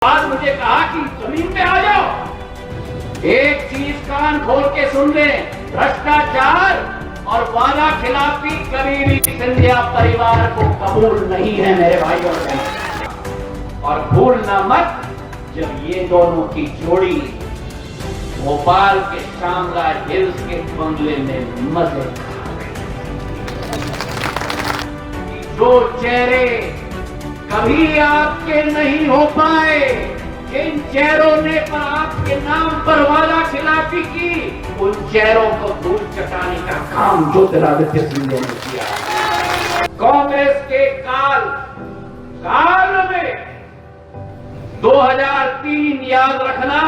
आज मुझे कहा कि जमीन पे आ जाओ। एक चीज कान खोल के सुन ले, भ्रष्टाचार और वादा खिलाफी कभी भी सिंधिया परिवार को कबूल नहीं है मेरे भाइयों और बहनों। और भूलना मत, जब ये दोनों की जोड़ी भोपाल के शामला हिल्स के बंगले में मजे जो चेहरे कभी आपके नहीं हो पाए, जिन चेहरों ने पर आपके नाम पर वादा खिलाफी की, उन चेहरों को धूल चटाने का काम ज्योतिरादित्य सिंधिया ने किया। कांग्रेस के काल में 2003 याद रखना,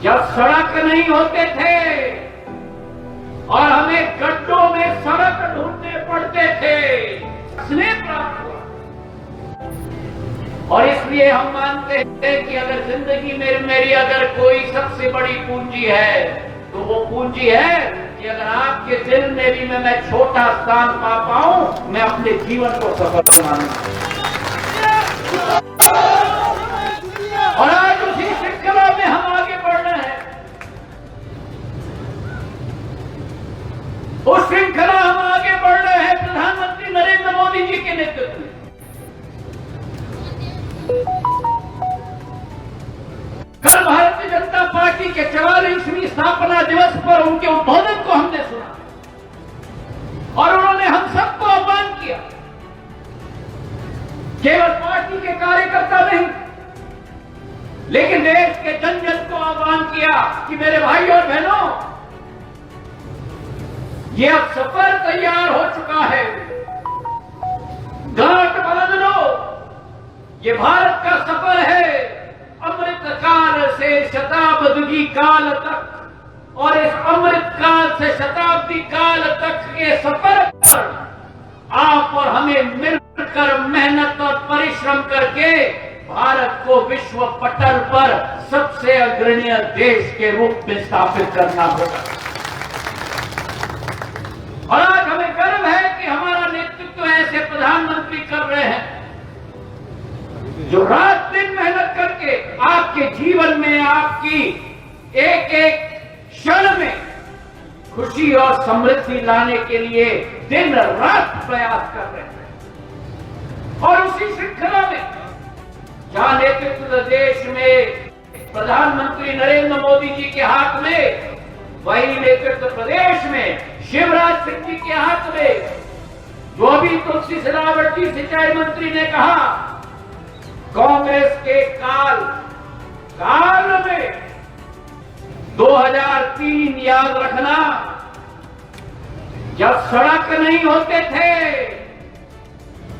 जब सड़क नहीं होते थे और हमें गड्ढों में सड़क ढूंढने पड़ते थे, स्नेह प्राप्त हुआ। और इसलिए हम मानते हैं कि अगर जिंदगी में मेरी अगर कोई सबसे बड़ी पूंजी है तो वो पूंजी है कि अगर आपके दिल में भी मैं छोटा स्थान पा पाऊं, मैं अपने जीवन को सफल मानूं। और आज उसी श्रृंखला में हम आगे बढ़ रहे हैं। उस श्रृंखला हम आगे बढ़ रहे हैं प्रधानमंत्री नरेंद्र मोदी जी के नेतृत्व में। कल भारतीय जनता पार्टी के 44वीं स्थापना दिवस पर उनके उद्बोधन को हमने सुना और उन्होंने हम सबको आह्वान किया, केवल पार्टी के कार्यकर्ता नहीं लेकिन देश के जन जन को आह्वान किया कि मेरे भाइयों और बहनों, ये अब सफर तैयार हो चुका है, गांठ बांध लो, ये भारत का सफर है अमृत काल से शताब्दी काल तक। और इस अमृत काल से शताब्दी काल तक के सफर पर आप और हमें मिलकर मेहनत और परिश्रम करके भारत को विश्व पटल पर सबसे अग्रणी देश के रूप में स्थापित करना होगा। और आज हमें गर्व है कि हमारा नेतृत्व ऐसे प्रधानमंत्री कर रहे हैं जो रात दिन मेहनत करके आपके जीवन में, आपकी एक एक क्षण में खुशी और समृद्धि लाने के लिए दिन रात प्रयास कर रहे हैं। और उसी श्रृंखला में जहां नेतृत्व देश में प्रधानमंत्री नरेंद्र मोदी जी के हाथ में, वही नेतृत्व प्रदेश में शिवराज सिंह जी के हाथ में। जो अभी तुलसी सिलावट जी सिंचाई मंत्री ने कहा, कांग्रेस के काल में 2003 याद रखना, जब सड़क नहीं होते थे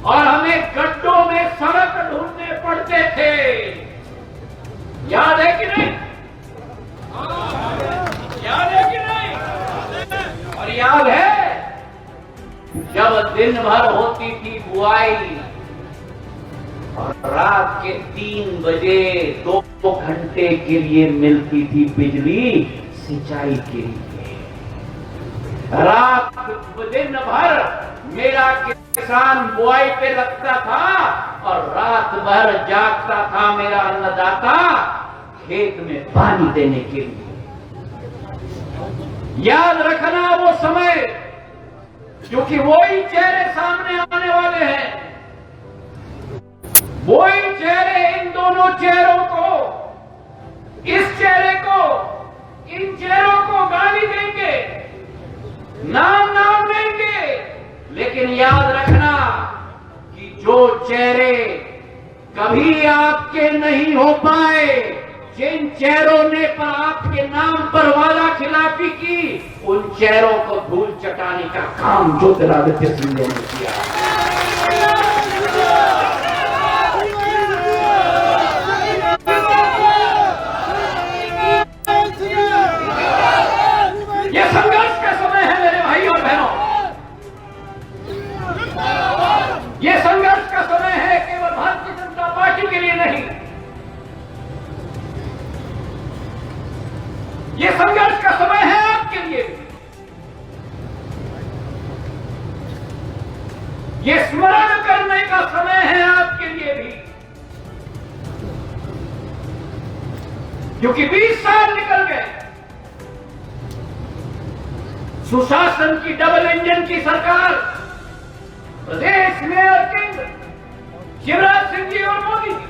और हमें गड्ढों में सड़क ढूंढने पड़ते थे। याद है कि नहीं? याद है कि नहीं? और याद है जब दिन भर होती थी बुआई और रात के 3 बजे 2 घंटे के लिए मिलती थी बिजली सिंचाई के लिए। रात दिन भर मेरा किसान बुआई पे लगता था और रात भर जागता था मेरा अन्नदाता खेत में पानी देने के लिए। याद रखना वो समय, क्योंकि वही चेहरे सामने आने वाले हैं। वही चेहरे इन दोनों चेहरों को, इस चेहरे को, इन चेहरों को गाली देंगे, नाम देंगे, लेकिन याद रखना कि जो चेहरे कभी आपके नहीं हो पाए, जिन चेहरों ने पर आपके नाम पर वादा खिलाफी की, उन चेहरों को धूल चटाने का काम ज्योतिरादित्य सिंधिया ने किया। यह संघर्ष का समय है मेरे भाइयों और बहनों। यह संघर्ष का समय है केवल भारतीय जनता पार्टी के लिए नहीं, यह संघर्ष का समय है आपके लिए भी। यह स्मरण करने का समय है आपके लिए भी क्योंकि 20 साल निकल गए सुशासन की डबल इंजन की सरकार, प्रदेश में और केंद्र, शिवराज सिंह जी और मोदी जी।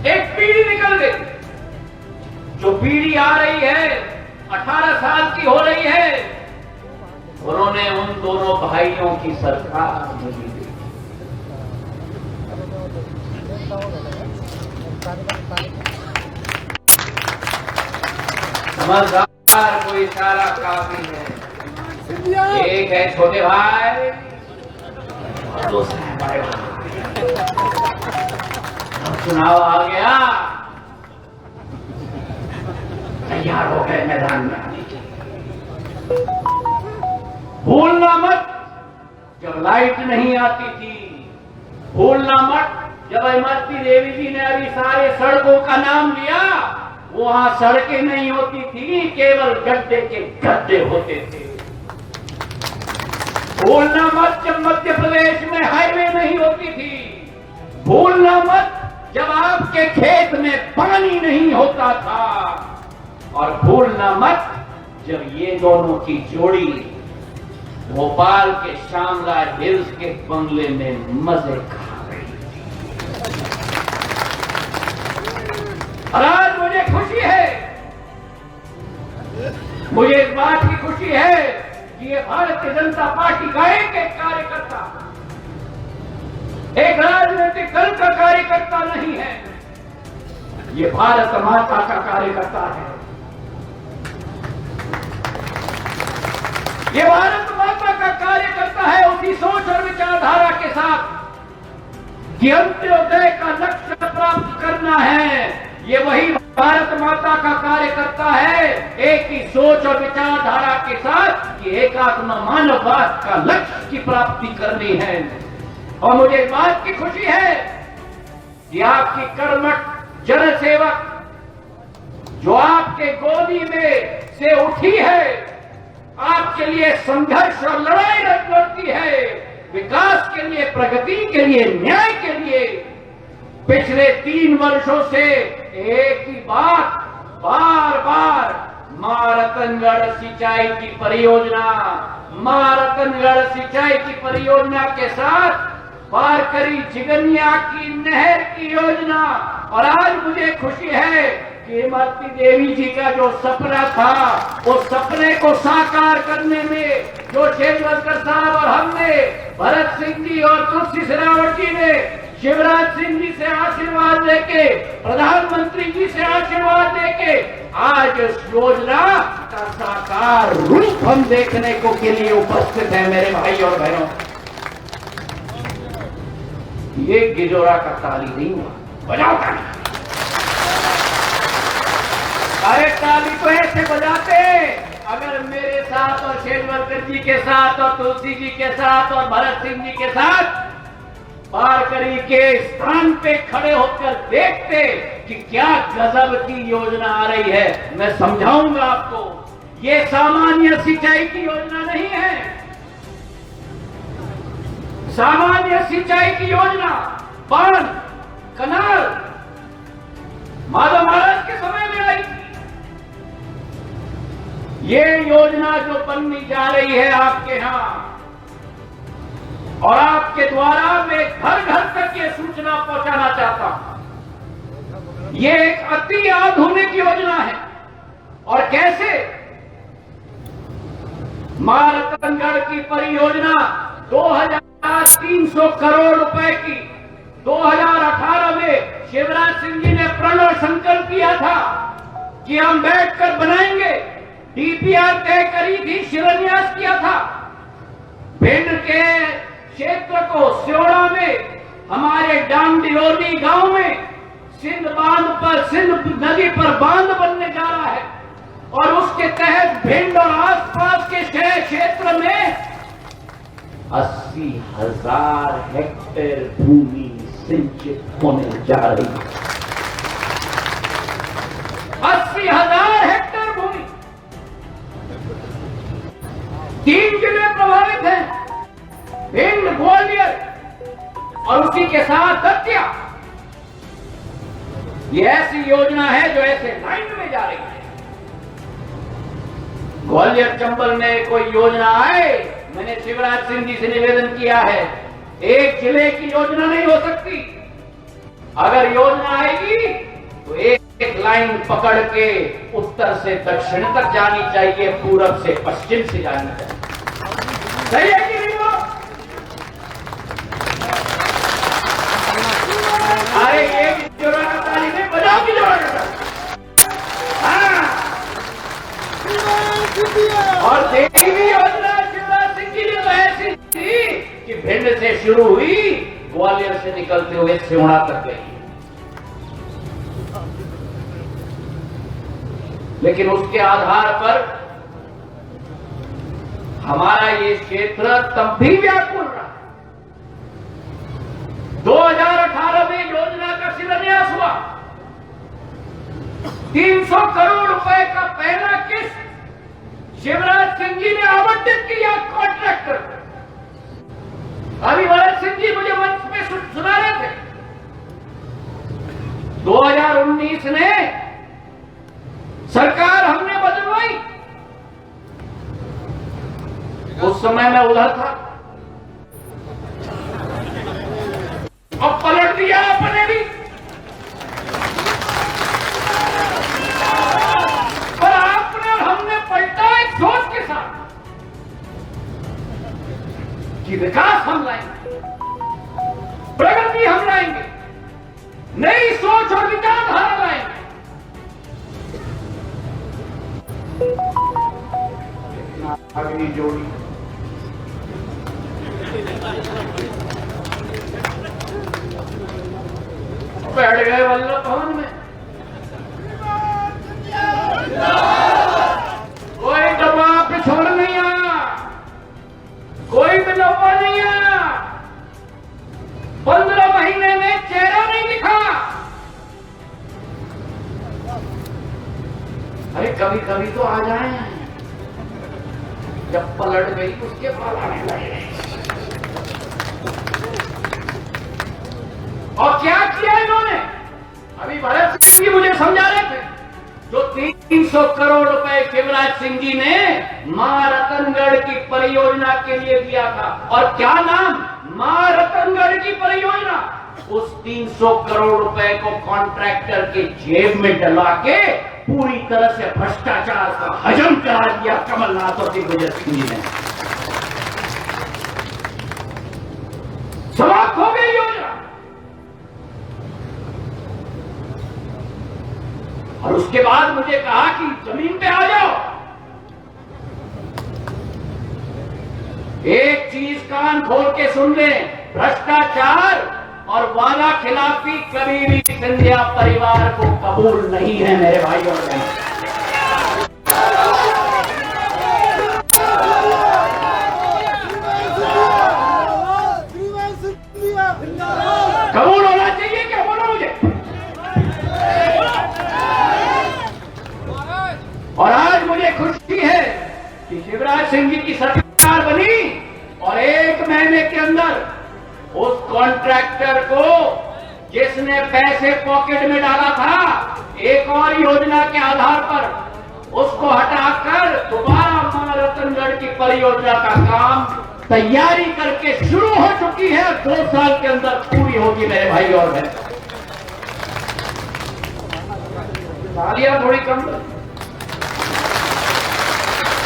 एक पीढ़ी निकल गई। जो पीढ़ी आ रही है 18 साल की हो रही है, उन्होंने उन दोनों भाइयों की सरकार मिली दी। समझदार को इशारा काफी है। एक है छोटे भाई और दूसरा है बड़े भाई। चुनाव आ गया, तैयार हो गए मैदान में आने के लिए। भूलना मत जब लाइट नहीं आती थी, भूलना मत जब इमरती देवी जी ने अभी सारे सड़कों का नाम लिया, वहां सड़कें नहीं होती थी, केवल गड्ढे के गड्ढे होते थे। भूलना मत जब मध्य प्रदेश में हाईवे नहीं होती थी, भूलना मत जब आपके खेत में पानी नहीं होता था, और भूलना मत जब ये दोनों की जोड़ी भोपाल के शामला हिल्स के बंगले में मजे खा रही थी। और आज मुझे खुशी है, मुझे इस बात की खुशी है कि ये भारतीय जनता पार्टी का एक कार्यकर्ता एक राजनीतिक दल का कार्यकर्ता नहीं है, ये भारत माता का कार्यकर्ता है। ये भारत माता का कार्यकर्ता है, उसी सोच और विचारधारा के साथ कि अंत्योदय का लक्ष्य प्राप्त करना है। ये वही भारत माता का कार्यकर्ता है, एक ही सोच और विचारधारा के साथ कि एकात्म मानववाद का लक्ष्य की प्राप्ति करनी है। और मुझे इस बात की खुशी है कि आपकी कर्मठ जनसेवक जो आपके गोदी में से उठी है, आपके लिए संघर्ष और लड़ाई लड़ती है, विकास के लिए, प्रगति के लिए, न्याय के लिए। पिछले 3 वर्षों से एक ही बात बार बार, मां रतनगढ़ सिंचाई की परियोजना, मां रतनगढ़ सिंचाई की परियोजना के साथ वारकरी झिगनिया की नहर की योजना। और आज मुझे खुशी है कि इमरती देवी जी का जो सपना था, उस सपने को साकार करने में जो शेरवलकर साहब और हमने, भरत सिंह जी और तुलसी सिलावट जी ने शिवराज सिंह जी से आशीर्वाद लेके, प्रधानमंत्री जी से आशीर्वाद लेके आज इस योजना का साकार रूप हम देखने को के लिए उपस्थित है। मेरे भाई और बहनों, ये गिजोरा का ताली नहीं हुआ, बजाओ ताली। अरे ताली तो ऐसे बजाते अगर मेरे साथ और शेरवलकर जी के साथ और तुलसी जी के साथ और भरत सिंह जी के साथ वारकरी के स्थान पे खड़े होकर देखते कि क्या गजब की योजना आ रही है। मैं समझाऊंगा आपको, ये सामान्य सिंचाई की योजना नहीं है। सामान्य सिंचाई की योजना बांध, कनाल माधव महाराज के समय में आई थी। ये योजना जो बनने जा रही है आपके यहां, और आपके द्वारा मैं घर घर तक ये सूचना पहुंचाना चाहता हूं, ये एक अति आधुनिक योजना है। और कैसे? मां रतनगढ़ की परियोजना 2300 करोड़ रुपए की 2018 में शिवराज सिंह जी ने प्रण और संकल्प किया था कि हम बैठकर बनाएंगे। डीपीआर तय करी थी, शिलान्यास किया था। भिंड के क्षेत्र को स्योड़ा में, हमारे डांडियोली गांव में सिंध नदी पर बांध बनने जा रहा है, और उसके तहत भिंड और आसपास के क्षेत्र में 80,000 हेक्टेयर भूमि सिंचित होने जा रही है। 80,000 हेक्टेयर भूमि। 3 जिले प्रभावित हैं, भिंड, ग्वालियर और उसी के साथ दतिया। ये ऐसी योजना है जो ऐसे लाइन में जा रही है। ग्वालियर चंबल में कोई योजना आए, मैंने शिवराज सिंह जी से निवेदन किया है, एक जिले की योजना नहीं हो सकती। अगर योजना आएगी तो एक लाइन पकड़ के उत्तर से दक्षिण तक जानी चाहिए, पूरब से पश्चिम से जानी चाहिए। सही है कि नहीं? अरे ये जोड़ा ताली में बजाओ की जोड़ा। हाँ, और देवी योजना शिवराज सिंह की तो ऐसी थी कि भिंड से शुरू हुई, ग्वालियर से निकलते हुए सिवड़ा तक गई। लेकिन उसके आधार पर हमारा ये क्षेत्र तब भी व्याकुल रहा। 2018 में योजना का शिलान्यास हुआ। 300 करोड़ रुपए का पहला किस्त शिवराज सिंह जी ने आवंटित किया कॉन्ट्रैक्टर। अभी भरत सिंह जी मुझे मंच में सुना रहे थे। 2019 ने सरकार हमने बदलवाई, उस समय मैं उधर था, अब पलट दिया आपने भी। पर आपने और हमने पलटा एक सोच के साथ कि विकास हम लाएंगे, प्रगति हम लाएंगे, नई सोच और विचारधारा लाएंगे। अगली जोड़ी बैठ गए वल्लभ भवन में। कोई डब्बा पे छोड़ नहीं आया, कोई बिलौवा नहीं आया, 15 महीने में चेहरा नहीं दिखा। अरे कभी कभी तो आ जाए, जब पलट गई उसके बाद आने लगे। और क्या किया इन्होंने? अभी भरत सिंह जी मुझे समझा रहे थे, जो 300 करोड़ रुपए शिवराज सिंह जी ने मां रतनगढ़ की परियोजना के लिए दिया था। और क्या नाम? मां रतनगढ़ की परियोजना। उस 300 करोड़ रुपए को कॉन्ट्रैक्टर के जेब में डलवा के पूरी तरह से भ्रष्टाचार का हजम करा दिया कमलनाथ और दिग्विजय सिंह जी ने। समाप्त हो गई योजना। और उसके बाद मुझे कहा कि जमीन पे आ जाओ। एक चीज कान खोल के सुन ले, भ्रष्टाचार और वादा खिलाफी कभी भी सिंधिया परिवार को कबूल नहीं है मेरे भाई और बहन। कबूल होना चाहिए क्या? बोलो मुझे। और आज मुझे खुशी है कि शिवराज सिंह जी की सरकार बनी और 1 महीने के अंदर उस कॉन्ट्रैक्टर को जिसने पैसे पॉकेट में डाला था एक और योजना के आधार पर, उसको हटाकर दोबारा मां रतनगढ़ की परियोजना का काम तैयारी करके शुरू हो चुकी है। 2 साल के अंदर पूरी होगी मेरे भाई और बहन। तालियां थोड़ी कम।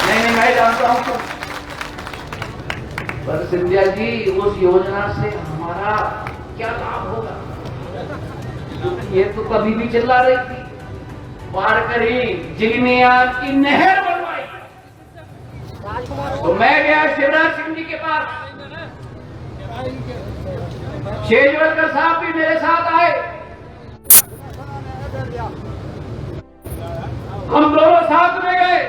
नहीं, मैं जानता हूं पर सिंधिया जी, उस योजना से हमारा क्या लाभ होगा? ये तो कभी भी चिल्ला रही थी, पार करी, जिगनिया की नहर बनवाई। तो मैं गया शिवराज सिंह जी के पास, शेजवलकर साहब भी मेरे साथ आए, हम दोनों साथ में गए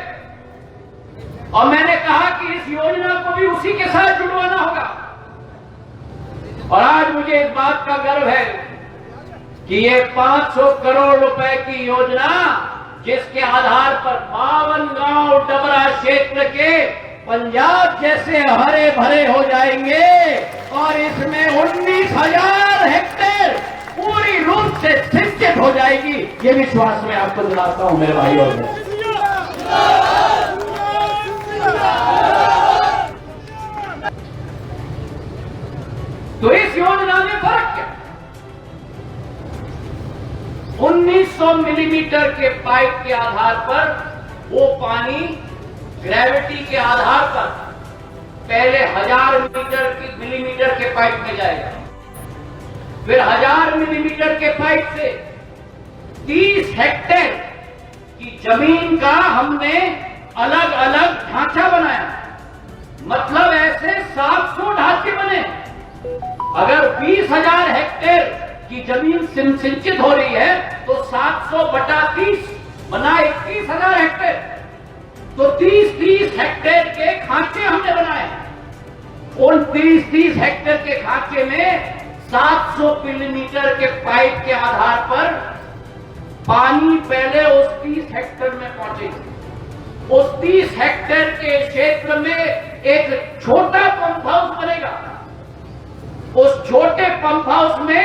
और मैंने कहा कि इस योजना को भी उसी के साथ जुड़वाना होगा। और आज मुझे इस बात का गर्व है कि ये 500 करोड़ रुपए की योजना, जिसके आधार पर 52 गांव डबरा क्षेत्र के पंजाब जैसे हरे भरे हो जाएंगे और इसमें 19,000 हेक्टेयर पूरी रूप से सिंचित हो जाएगी। ये विश्वास मैं आपको दिलाता हूं मेरे भाई और बहन। तो इस योजना में फर्क क्या? 1900 मिलीमीटर के पाइप के आधार पर वो पानी ग्रेविटी के आधार पर पहले 1000 मिलीमीटर के पाइप में जाएगा, फिर 1000 मिलीमीटर के पाइप से 30 हेक्टेयर की जमीन का हमने अलग अलग ढांचा बनाया। मतलब ऐसे 700 ढांचे बने। अगर 20,000 हेक्टेयर की जमीन सिंचित हो रही है तो 700 बटा 30 बना 21,000 हेक्टेयर। तो 30 हेक्टेयर के खांचे हमने बनाए। उन 30 हेक्टेयर के खांचे में 700 मिलीमीटर के पाइप के आधार पर पानी पहले उस 30 हेक्टेयर में पहुंचेगा। उस 30 हेक्टेयर के क्षेत्र में एक छोटा पंप हाउस बनेगा। उस छोटे पंप हाउस में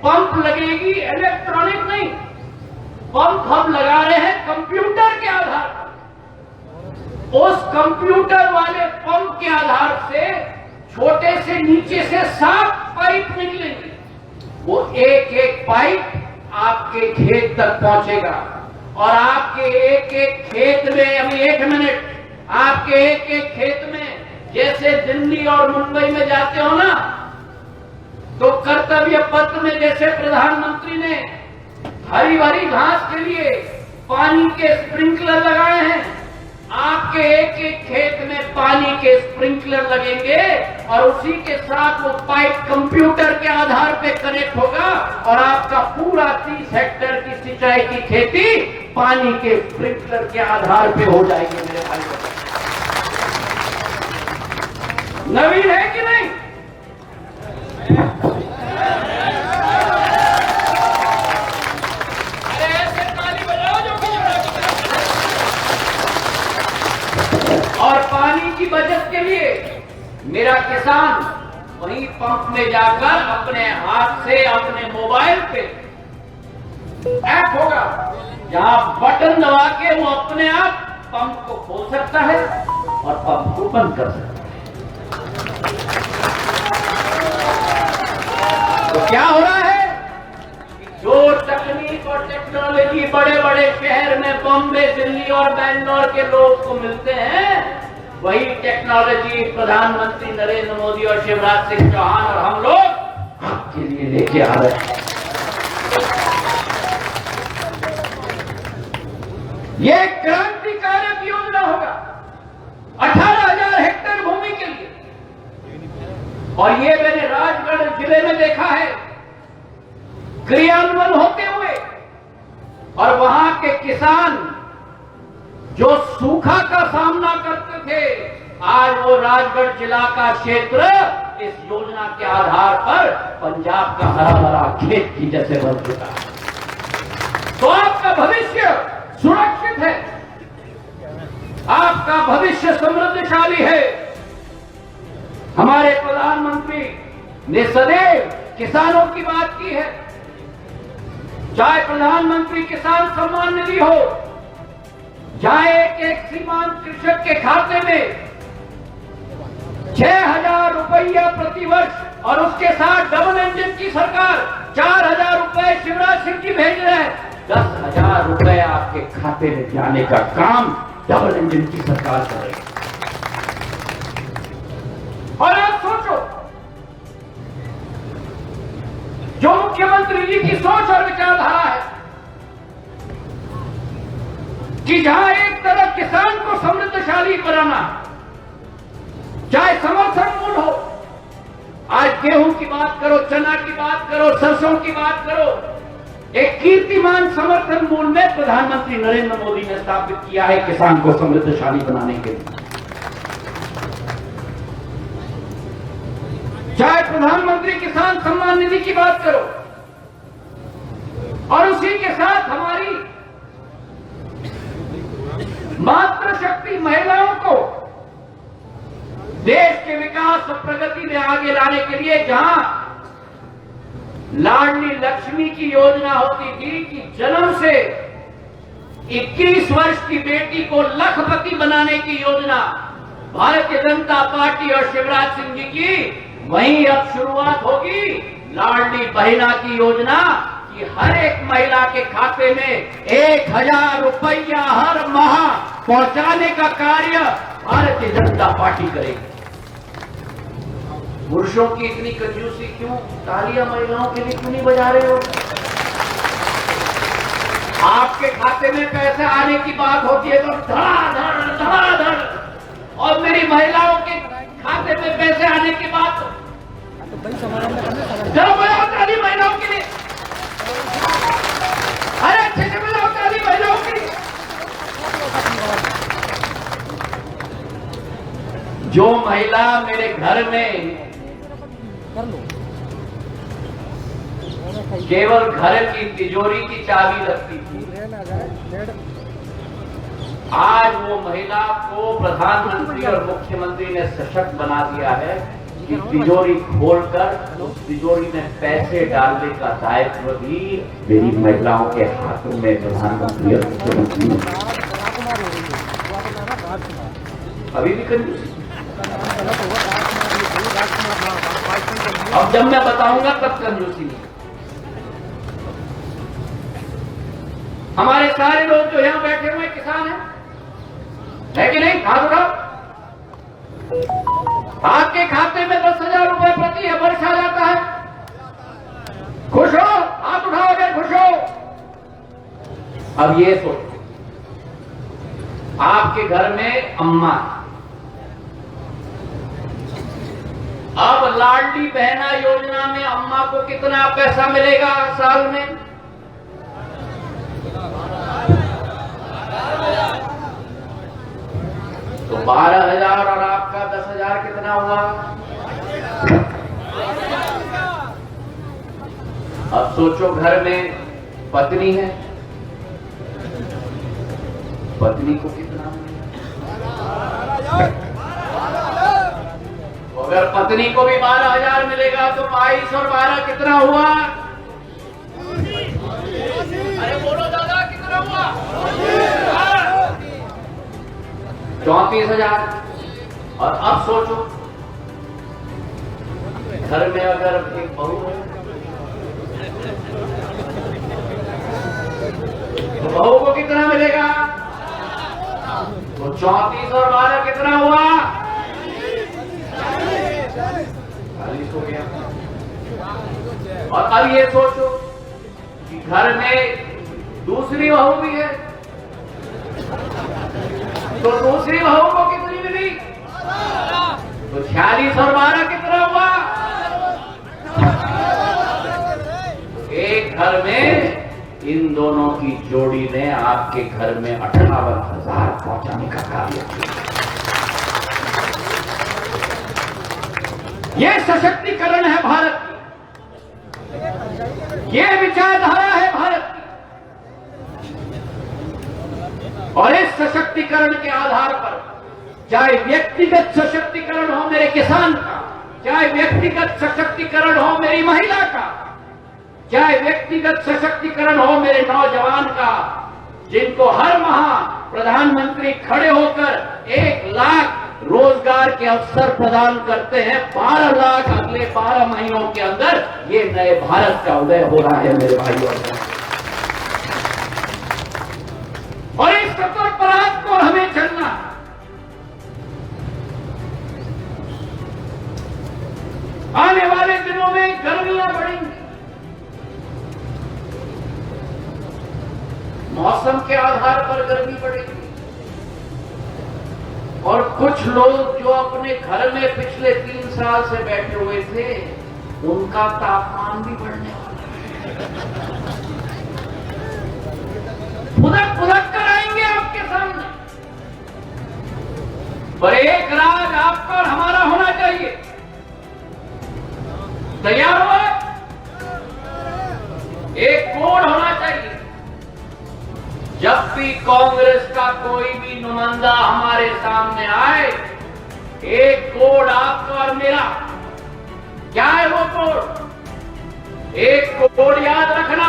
पंप लगेगी, इलेक्ट्रॉनिक नहीं। पंप हम लगा रहे हैं कंप्यूटर के आधार पर। उस कंप्यूटर वाले पंप के आधार से छोटे से नीचे से 7 पाइप निकलेंगे। वो एक एक पाइप आपके खेत तक पहुंचेगा और आपके एक एक खेत में, अभी 1 मिनट, आपके एक एक खेत में जैसे दिल्ली और मुंबई में जाते हो ना, तो कर्तव्य पत्र में जैसे प्रधानमंत्री ने हरी भरी घास के लिए पानी के स्प्रिंकलर लगाए हैं, आपके एक एक खेत में पानी के स्प्रिंकलर लगेंगे और उसी के साथ वो पाइप कंप्यूटर के आधार पे कनेक्ट होगा और आपका पूरा 30 हेक्टेयर की सिंचाई की खेती पानी के स्प्रिंकलर के आधार पे हो जाएगी। मेरे भाई नवीन है कि नहीं? और पानी की बचत के लिए मेरा किसान वही पंप में जाकर अपने हाथ से, अपने मोबाइल पे ऐप होगा जहां बटन दबा के वो अपने आप पंप को खोल सकता है और पंप को बंद कर सकता है। तो क्या हो रहा है? जो तकनीक और टेक्नोलॉजी बड़े बड़े शहर में बॉम्बे, दिल्ली और बैंगलोर के लोग को मिलते हैं, वही टेक्नोलॉजी प्रधानमंत्री नरेंद्र मोदी और शिवराज सिंह चौहान और हम लोग आपके लिए लेके आ रहे हैं। ये क्रांतिकारक योजना होगा 18,000 हेक्टेयर भूमि के लिए। और ये मैंने राजगढ़ जिले में देखा है क्रियान्वयन होते हुए। और वहां के किसान जो सूखा का सामना करते थे, आज वो राजगढ़ जिला का क्षेत्र इस योजना के आधार पर पंजाब का हरा भरा खेत की जैसे बन चुका है। तो आपका भविष्य सुरक्षित है, आपका भविष्य समृद्धशाली है। हमारे प्रधानमंत्री ने सदैव किसानों की बात की है। चाहे प्रधानमंत्री किसान सम्मान निधि हो, चाहे एक सीमांत कृषक के खाते में 6,000 रुपया प्रति वर्ष और उसके साथ डबल इंजन की सरकार 4,000 रुपए शिवराज सिंह जी भेज रहे हैं, 10,000 रुपए आपके खाते में जाने का काम डबल इंजन की सरकार करेगी। और आप सोचो, जो मुख्यमंत्री जी की सोच और विचारधारा है कि जहां एक तरफ किसान को समृद्धशाली बनाना, चाहे समर्थन मूल्य हो, आज गेहूं की बात करो, चना की बात करो, सरसों की बात करो, एक कीर्तिमान समर्थन मूल्य में प्रधानमंत्री नरेंद्र मोदी ने स्थापित किया है किसान को समृद्धशाली बनाने के लिए। चाहे प्रधानमंत्री किसान सम्मान निधि की बात करो और उसी के साथ हमारी मातृशक्ति महिलाओं को देश के विकास और प्रगति में आगे लाने के लिए जहां लाडली लक्ष्मी की योजना होती थी कि जन्म से 21 वर्ष की बेटी को लखपति बनाने की योजना भारतीय जनता पार्टी और शिवराज सिंह जी की, वहीं अब शुरुआत होगी लाडली बहना की योजना कि हर एक महिला के खाते में 1000 रुपया हर माह पहुंचाने का कार्य भारतीय जनता पार्टी करेगी। पुरुषों की इतनी कंजूसी क्यों? तालियां महिलाओं के लिए क्यों नहीं बजा रहे हो? आपके खाते में पैसे आने की बात होती है तो धड़ाधड़, और मेरी महिलाओं के खाते में पैसे आने की बात जब ताली महिलाओं के लिए, अरे अच्छे से मिलाओ ताली महिलाओं के लिए। जो महिला मेरे घर में केवल घर की तिजोरी की चाबी रखती थी, आज वो महिला को प्रधानमंत्री और मुख्यमंत्री ने सशक्त बना दिया है कि तिजोरी खोलकर उस तिजोरी में पैसे डालने का दायित्व भी मेरी महिलाओं के हाथों में प्रधानमंत्री और मुख्यमंत्री। अभी भी कंजूसी। अब जब मैं बताऊंगा तब कंजूसी नहीं। हमारे सारे लोग जो यहां बैठे हुए किसान हैं, है कि नहीं? हाथ उठाओ। आपके खाते में 10,000 रुपए प्रति वर्ष आ जाता है। खुश हो? हाथ उठाओ अगर खुश हो। अब ये सोचो, आपके घर में अम्मा, अब लाडली बहना योजना में अम्मा को कितना पैसा मिलेगा साल में? तो 12,000 और आपका 10,000 कितना हुआ? अब सोचो, घर में पत्नी है, पत्नी को कितना मिलेगा? अगर पत्नी को भी 12,000 मिलेगा तो 22 और 12 कितना हुआ? अरे बोलो दादा, कितना हुआ? 34,000। और अब सोचो, घर में अगर एक बहू है तो बहू को कितना मिलेगा? तो 34 और 12 कितना हुआ? 40 हो गया। और अब ये सोचो कि घर में दूसरी बहू भी है, तो दूसरी बहू को कितनी मिली? तो 46 और 12 कितना हुआ? एक घर में इन दोनों की जोड़ी ने आपके घर में 58,000 पहुंचाने का कार्य किया। यह सशक्तिकरण है भारत की, यह विचारधारा है भारत की। और इस सशक्तिकरण के आधार पर, चाहे व्यक्तिगत सशक्तिकरण हो मेरे किसान का, चाहे व्यक्तिगत सशक्तिकरण हो मेरी महिला का, चाहे व्यक्तिगत सशक्तिकरण हो मेरे नौजवान का, जिनको हर माह प्रधानमंत्री खड़े होकर 1 लाख रोजगार के अवसर प्रदान करते हैं, 12 लाख अगले 12 महीनों के अंदर ये नए भारत का उदय हो रहा है मेरे भाइयों। और इस सफर पर आपको हमें चलना। आने वाले दिनों में गर्मियां बढ़ेंगी, मौसम के आधार पर गर्मी बढ़ेगी, और कुछ लोग जो अपने घर में पिछले 3 साल से बैठे हुए थे, उनका तापमान भी बढ़ने वाला है। फुदक कर आएंगे आपके सामने, पर एक राज आपका और हमारा होना चाहिए। तैयार हो? एक कोड होना चाहिए। जब भी कांग्रेस का कोई भी नुमाइंदा हमारे सामने आए, एक कोड आपका और मेरा। क्या है वो कोड? एक कोड याद रखना,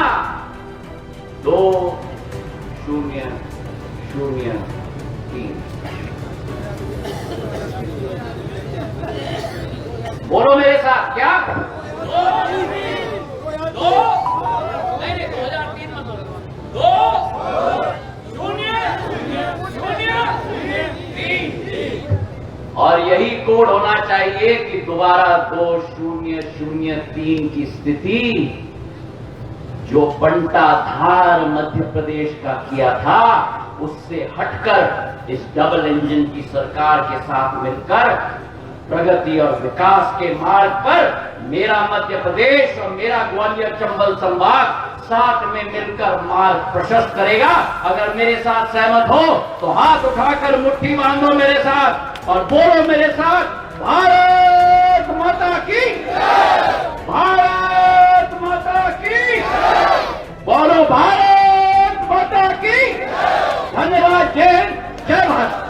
2003। बोलो मेरे साथ, क्या? 2003 मत बोलो, 2003। और यही कोड होना चाहिए कि दोबारा 2003 की स्थिति जो बंटाधार मध्य प्रदेश का किया था, उससे हटकर इस डबल इंजन की सरकार के साथ मिलकर प्रगति और विकास के मार्ग पर मेरा मध्य प्रदेश और मेरा ग्वालियर चंबल संभाग साथ में मिलकर मार्ग प्रशस्त करेगा। अगर मेरे साथ सहमत हो तो हाथ उठाकर मुट्ठी बांधो मेरे साथ और बोलो मेरे साथ, भारत माता की, भारत माता की, बोलो भारत माता की। धन्यवाद। जय हिंद, जय भारत।